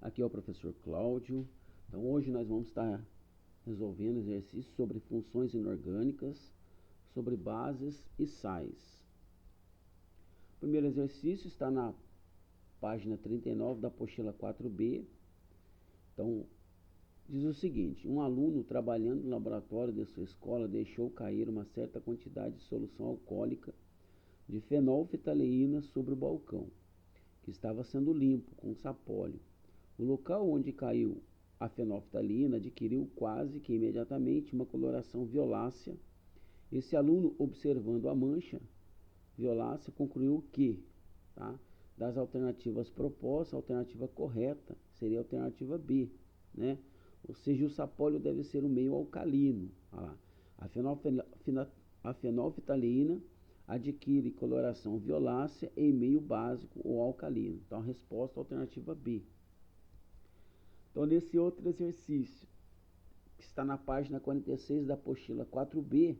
Aqui é o professor Cláudio. Então hoje nós vamos estar resolvendo exercícios sobre funções inorgânicas, sobre bases e sais. O primeiro exercício está na página 39 da apostila 4B. Então, diz o seguinte: um aluno trabalhando no laboratório de sua escola deixou cair uma certa quantidade de solução alcoólica de fenolftaleína sobre o balcão, que estava sendo limpo com sapólio. O local onde caiu a fenolftaleína adquiriu quase que imediatamente uma coloração violácea. Esse aluno, observando a mancha violácea, concluiu que, das alternativas propostas, a alternativa correta seria a alternativa B, né? Ou seja, o sapólio deve ser um meio alcalino. A fenolftaleína adquire coloração violácea em meio básico ou alcalino. Então, a resposta é a alternativa B. Então, nesse outro exercício, que está na página 46 da apostila 4B,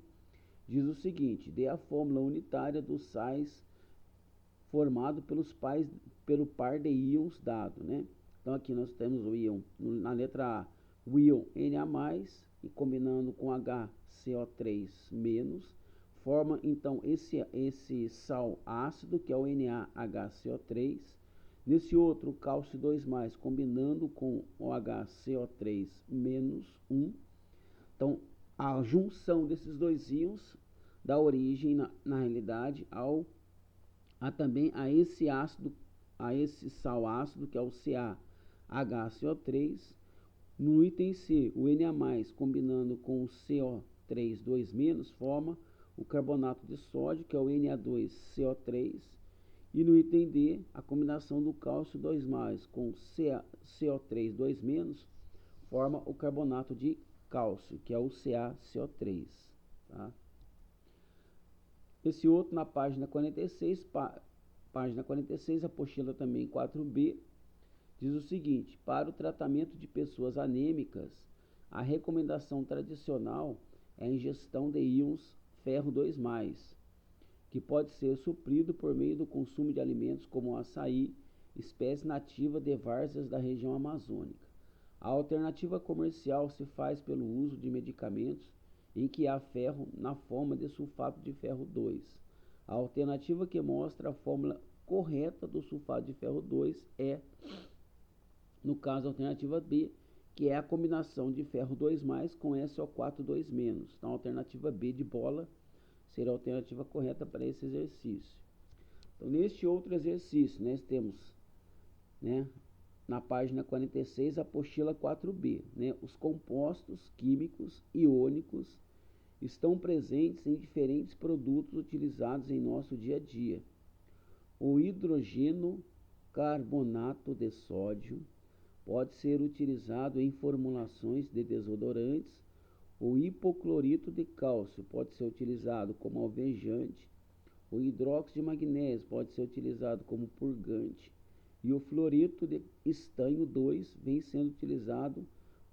diz o seguinte: dê a fórmula unitária dos sais formado pelo par de íons dado, né? Então, aqui nós temos o íon, na letra A, o íon Na+, e combinando com HCO3-, forma então esse sal ácido, que é o NaHCO3. Nesse outro, o cálcio 2+, combinando com o HCO3-1. Então, a junção desses dois íons dá origem, na realidade, também a esse sal ácido, que é o CaHCO3. No item C, o Na+, combinando com o CO3-2-, forma o carbonato de sódio, que é o Na2CO3. E no item D, a combinação do cálcio 2+, com CO3-2-, forma o carbonato de cálcio, que é o CaCO3. Tá? Esse outro, na página 46, apostila também 4B, diz o seguinte: para o tratamento de pessoas anêmicas, a recomendação tradicional é a ingestão de íons ferro 2+, que pode ser suprido por meio do consumo de alimentos como o açaí, espécie nativa de várzeas da região amazônica. A alternativa comercial se faz pelo uso de medicamentos em que há ferro na forma de sulfato de ferro 2. A alternativa que mostra a fórmula correta do sulfato de ferro 2 é, no caso, a alternativa B, que é a combinação de ferro 2+ com SO4 2-. Então, a alternativa B de bola será a alternativa correta para esse exercício. Então, neste outro exercício, nós temos, na página 46, a apostila 4B, os compostos químicos iônicos estão presentes em diferentes produtos utilizados em nosso dia a dia. O hidrogeno carbonato de sódio pode ser utilizado em formulações de desodorantes. O hipoclorito de cálcio pode ser utilizado como alvejante. O hidróxido de magnésio pode ser utilizado como purgante. E o fluorito de estanho 2 vem sendo utilizado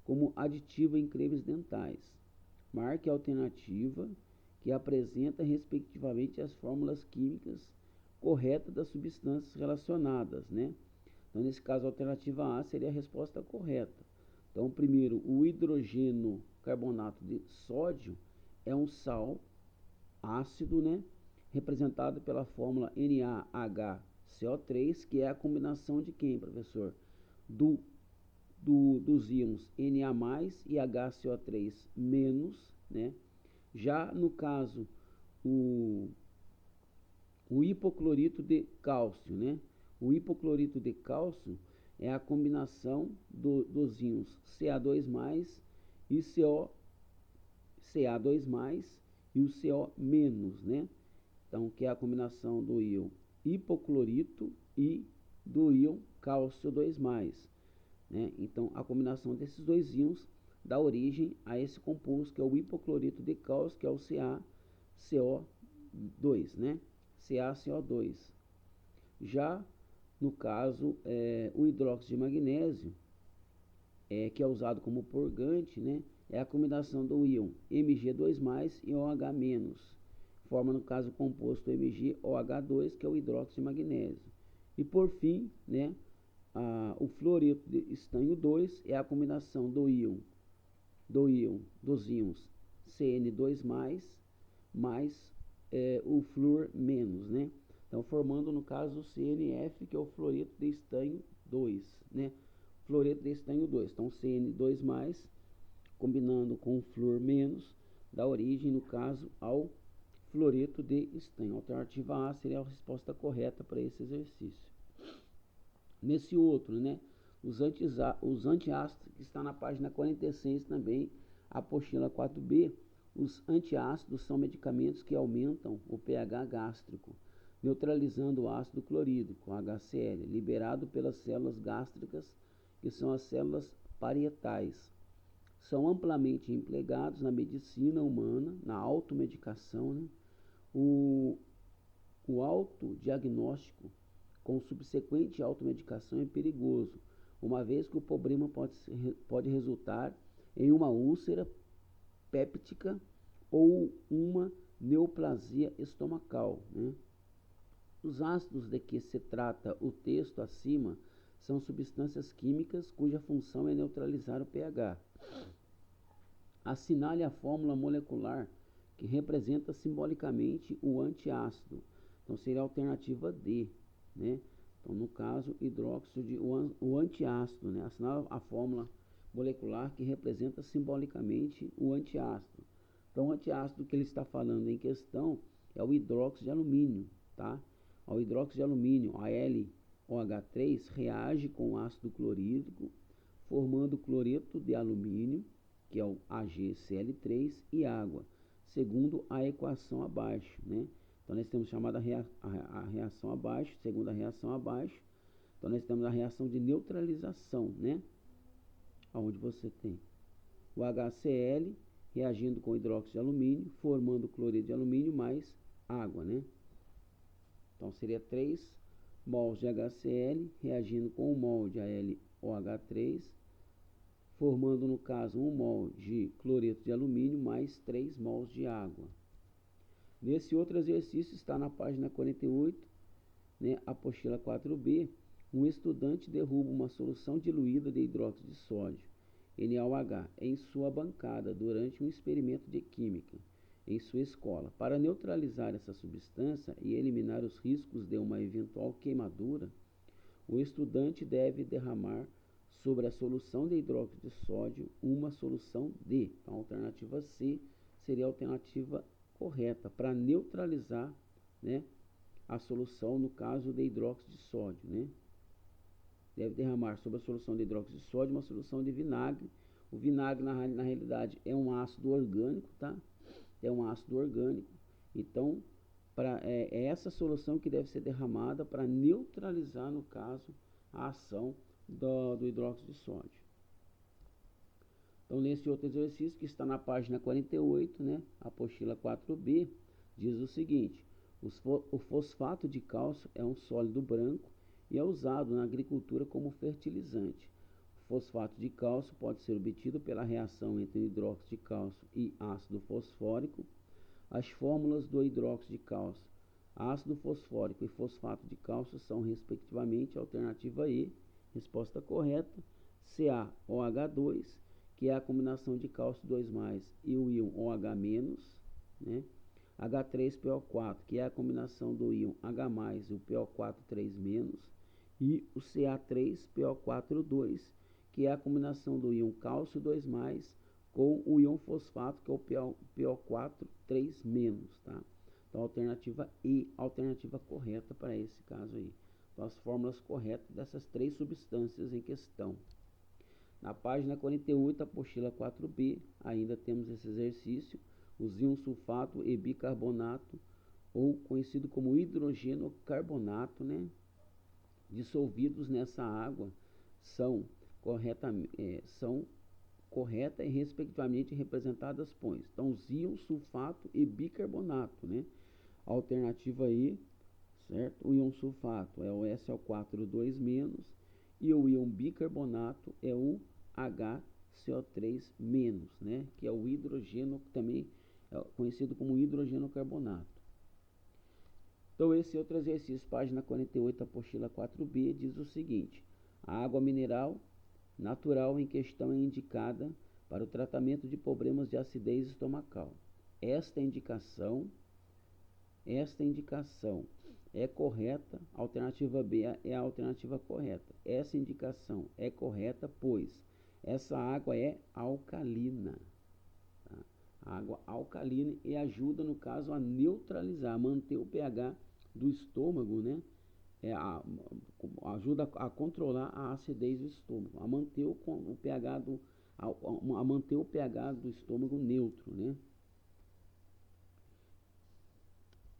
como aditivo em cremes dentais. Marque a alternativa que apresenta respectivamente as fórmulas químicas corretas das substâncias relacionadas, Então, nesse caso, a alternativa A seria a resposta correta. Então, primeiro, o hidrogeno carbonato de sódio é um sal ácido, representado pela fórmula NaHCO3, que é a combinação de quem, professor? Dos íons Na+ e HCO3-, Já no caso, o hipoclorito de cálcio, O hipoclorito de cálcio é a combinação dos íons Ca2+ e Ca2+ e o CO-, Então, que é a combinação do íon hipoclorito e do íon cálcio 2+, Então, a combinação desses dois íons dá origem a esse composto, que é o hipoclorito de cálcio, que é o CaCO2, CaCO2. Já no caso, o hidróxido de magnésio, que é usado como purgante, é a combinação do íon Mg2+ e OH-, forma, no caso, o composto MgOH2, que é o hidróxido de magnésio. E por fim, O fluoreto de estanho 2 é a combinação dos íons CN2+, mais o flúor menos, né? Então, formando, no caso, o CNF, que é o fluoreto de estanho 2, né? Fluoreto de estanho 2. Então, CN2+, combinando com o flúor menos, dá origem, no caso, ao fluoreto de estanho. A alternativa A seria a resposta correta para esse exercício. Nesse outro, né? Os antiácidos, que está na página 46 também, apostila 4B, os antiácidos são medicamentos que aumentam o pH gástrico, neutralizando o ácido clorídrico, HCl, liberado pelas células gástricas, que são as células parietais. São amplamente empregados na medicina humana, na automedicação, né? O autodiagnóstico com subsequente automedicação é perigoso, uma vez que o problema pode resultar em uma úlcera péptica ou uma neoplasia estomacal, né? Os ácidos de que se trata o texto acima são substâncias químicas cuja função é neutralizar o pH. Assinale a fórmula molecular que representa simbolicamente o antiácido. Então, seria a alternativa D, né? Então, no caso, hidróxido de o antiácido, né? Assinale a fórmula molecular que representa simbolicamente o antiácido. Então, o antiácido que ele está falando em questão é o hidróxido de alumínio, tá? O hidróxido de alumínio, AlOH3, reage com o ácido clorídrico, formando cloreto de alumínio, que é o AgCl3, e água, segundo a equação abaixo, né? Então, nós temos chamada a reação abaixo, segunda reação abaixo. Então, nós temos a reação de neutralização, né? Onde você tem o HCl reagindo com hidróxido de alumínio, formando cloreto de alumínio mais água, né? Então, seria 3 mols de HCl reagindo com 1 mol de AlOH3, formando, no caso, 1 mol de cloreto de alumínio mais 3 mols de água. Nesse outro exercício, está na página 48, né, apostila 4B, um estudante derruba uma solução diluída de hidróxido de sódio, NaOH, em sua bancada durante um experimento de química em sua escola. Para neutralizar essa substância e eliminar os riscos de uma eventual queimadura, o estudante deve derramar sobre a solução de hidróxido de sódio uma solução D. Então, a alternativa C seria a alternativa correta para neutralizar, né, a solução, no caso de hidróxido de sódio, né? Deve derramar sobre a solução de hidróxido de sódio uma solução de vinagre. O vinagre, na realidade, é um ácido orgânico, tá? É um ácido orgânico. Então, é essa solução que deve ser derramada para neutralizar, no caso, a ação do hidróxido de sódio. Então, nesse outro exercício, que está na página 48, né, apostila 4B, diz o seguinte: o fosfato de cálcio é um sólido branco e é usado na agricultura como fertilizante. O fosfato de cálcio pode ser obtido pela reação entre hidróxido de cálcio e ácido fosfórico. As fórmulas do hidróxido de cálcio, ácido fosfórico e fosfato de cálcio são, respectivamente, a alternativa E, resposta correta, CaOH2, que é a combinação de cálcio 2+, e o íon OH-, né? H3PO4, que é a combinação do íon H+, e o PO4 3-, e o Ca3PO4,2, que é a combinação do íon cálcio 2+, com o íon fosfato, que é o PO4 3-, tá? Então, a alternativa E, a alternativa correta para esse caso aí. Então, as fórmulas corretas dessas 3 substâncias em questão. Na página 48, apostila 4B, ainda temos esse exercício, os íons sulfato e bicarbonato, ou conhecido como hidrogeno carbonato, né, dissolvidos nessa água, são correta e respectivamente representadas por. Então, os íons sulfato e bicarbonato, né? A alternativa aí, certo? O íon sulfato é o SO4 2-, e o íon bicarbonato é o HCO3-, né? Que é o hidrogênio, também é conhecido como hidrogênio carbonato. Então, esse outro exercício, página 48, apostila 4B, diz o seguinte: A água mineral natural em questão é indicada para o tratamento de problemas de acidez estomacal. Esta indicação é correta, alternativa B é a alternativa correta. Essa indicação é correta, pois essa água é alcalina. Tá? Água alcalina e ajuda, no caso, a neutralizar, manter o pH do estômago, né? Ajuda a controlar a acidez do estômago, a manter o pH do estômago neutro, né?